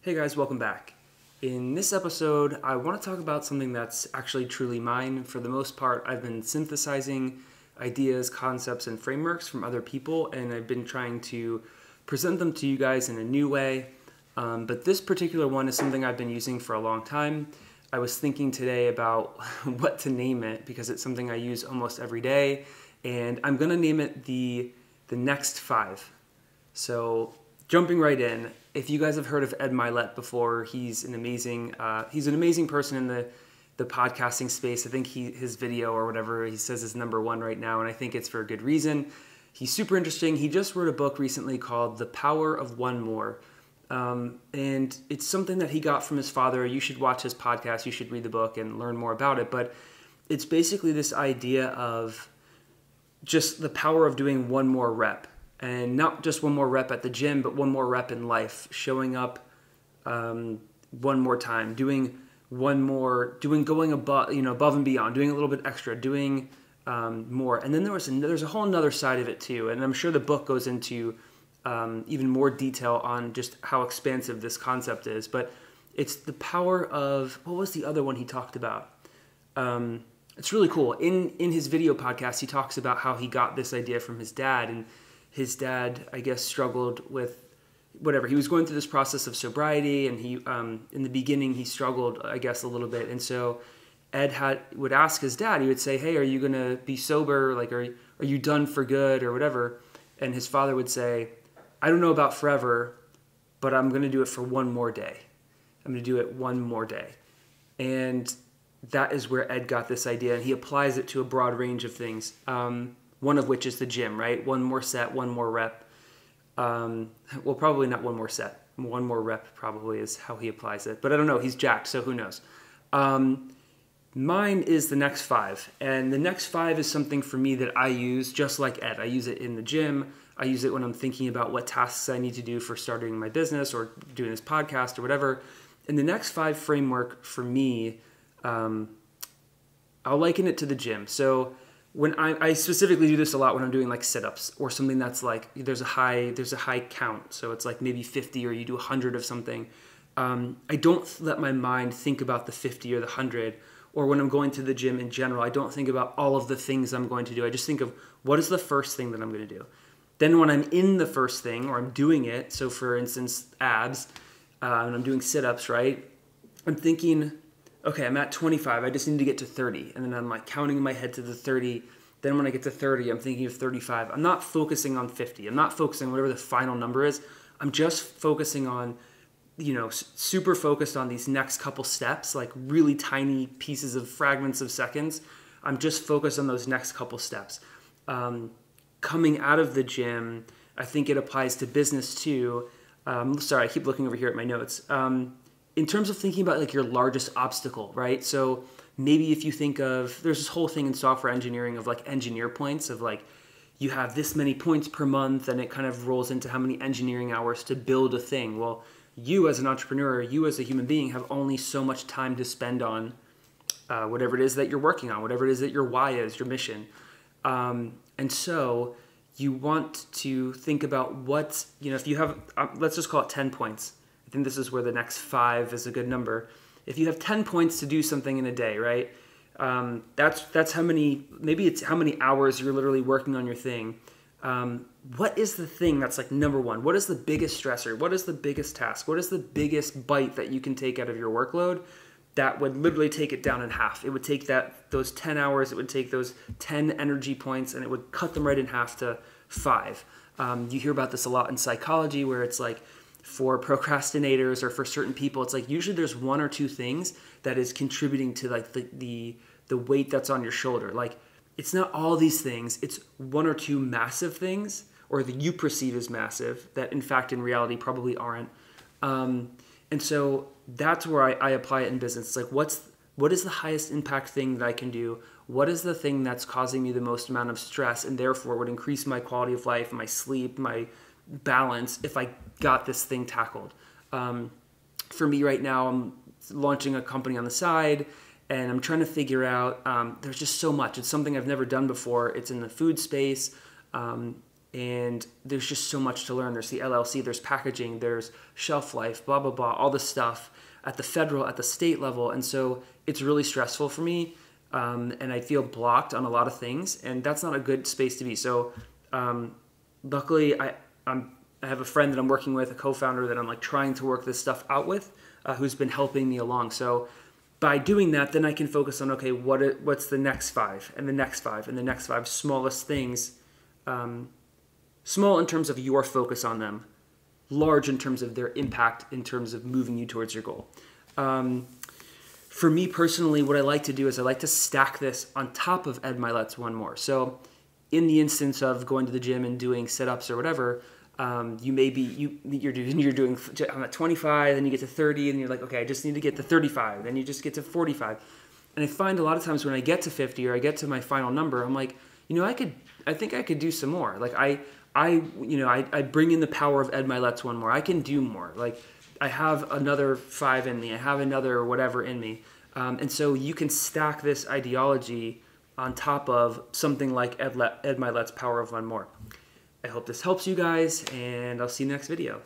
Hey guys, welcome back. In this episode, I want to talk about something that's actually truly mine. For the most part, I've been synthesizing ideas, concepts, and frameworks from other people, and I've been trying to present them to you guys in a new way. But this particular one is something I've been using for a long time. I was thinking today about what to name it because it's something I use almost every day, and I'm going to name it the next five. So jumping right in, if you guys have heard of Ed Milet before, he's an amazing person in the podcasting space. I think his video or whatever he says is #1 right now, and I think it's for a good reason. He's super interesting. He just wrote a book recently called The Power of One More. And it's something that he got from his father. You should watch his podcast. You should read the book and learn more about it. But it's basically this idea of just the power of doing one more rep. And not just one more rep at the gym, but one more rep in life, showing up one more time, going above and beyond, doing a little bit extra, doing more. And then there's a whole other side of it too. And I'm sure the book goes into even more detail on just how expansive this concept is. But it's the power of, what was the other one he talked about? It's really cool. In his video podcast, he talks about how he got this idea from his dad, and his dad, I guess, struggled with whatever. He was going through this process of sobriety, and he, in the beginning, he struggled, I guess, a little bit. And so Ed would ask his dad, he would say, "Hey, are you going to be sober? Like, are you done for good or whatever?" And his father would say, "I don't know about forever, but I'm going to do it for one more day. I'm going to do it one more day." And that is where Ed got this idea, and he applies it to a broad range of things. One of which is the gym, right? One more set, one more rep. Well, probably not one more set. One more rep probably is how he applies it. But I don't know. He's jacked, so who knows? Mine is the next five. And the next five is something for me that I use just like Ed. I use it in the gym. I use it when I'm thinking about what tasks I need to do for starting my business or doing this podcast or whatever. And the next five framework for me, I'll liken it to the gym. So when I specifically do this a lot when I'm doing like sit-ups or something that's like there's a high count, so it's like maybe 50 or you do 100 of something. I don't let my mind think about the 50 or the 100, or when I'm going to the gym in general, I don't think about all of the things I'm going to do. I just think of what is the first thing that I'm going to do. Then when I'm in the first thing or I'm doing it, so for instance abs, and I'm doing sit-ups, right? I'm thinking, okay, I'm at 25. I just need to get to 30. And then I'm like counting in my head to the 30. Then when I get to 30, I'm thinking of 35. I'm not focusing on 50. I'm not focusing on whatever the final number is. I'm just focusing on, super focused on these next couple steps, like really tiny pieces of fragments of seconds. I'm just focused on those next couple steps. Coming out of the gym, I think it applies to business too. Sorry, I keep looking over here at my notes. In terms of thinking about like your largest obstacle, right? So maybe if you think of, there's this whole thing in software engineering of like engineer points of like, you have this many points per month and it kind of rolls into how many engineering hours to build a thing. Well, you as an entrepreneur, you as a human being have only so much time to spend on whatever it is that you're working on, whatever it is that your why is, your mission. And so you want to think about what, if you have, let's just call it 10 points. I think this is where the next five is a good number. If you have 10 points to do something in a day, right? That's how many, maybe it's how many hours you're literally working on your thing. What is the thing that's like #1? What is the biggest stressor? What is the biggest task? What is the biggest bite that you can take out of your workload that would literally take it down in half? It would take those 10 hours, it would take those 10 energy points, and it would cut them right in half to 5. You hear about this a lot in psychology where it's like, for procrastinators or for certain people, it's like usually there's one or two things that is contributing to like the weight that's on your shoulder. Like it's not all these things, it's one or two massive things, or that you perceive as massive, that in fact in reality probably aren't. And so that's where I apply it in business. It's like what is the highest impact thing that I can do? What is the thing that's causing me the most amount of stress and therefore would increase my quality of life, my sleep, my balance if I got this thing tackled? For me right now, I'm launching a company on the side and I'm trying to figure out, there's just so much. It's something I've never done before. It's in the food space. and there's just so much to learn. There's the LLC, there's packaging, there's shelf life, blah, blah, blah, all this stuff at the federal, at the state level. And so it's really stressful for me. And I feel blocked on a lot of things, and that's not a good space to be. So luckily, I have a friend that I'm working with, a co-founder that I'm like trying to work this stuff out with, who's been helping me along. So by doing that, then I can focus on, okay, what's the next 5 and the next 5 and the next 5 smallest things. Small in terms of your focus on them, large in terms of their impact in terms of moving you towards your goal. For me personally, what I like to do is I like to stack this on top of Ed Milet's One More. So in the instance of going to the gym and doing sit-ups or whatever, you're doing, I'm at 25, then you get to 30, and you're like, okay, I just need to get to 35, then you just get to 45. And I find a lot of times when I get to 50 or I get to my final number, I'm like, I think I could do some more. Like I bring in the power of Ed Milet's One More. I can do more. Like I have another 5 in me. I have another whatever in me. And so you can stack this ideology on top of something like Ed Milet's Power of One More. I hope this helps you guys, and I'll see you next video.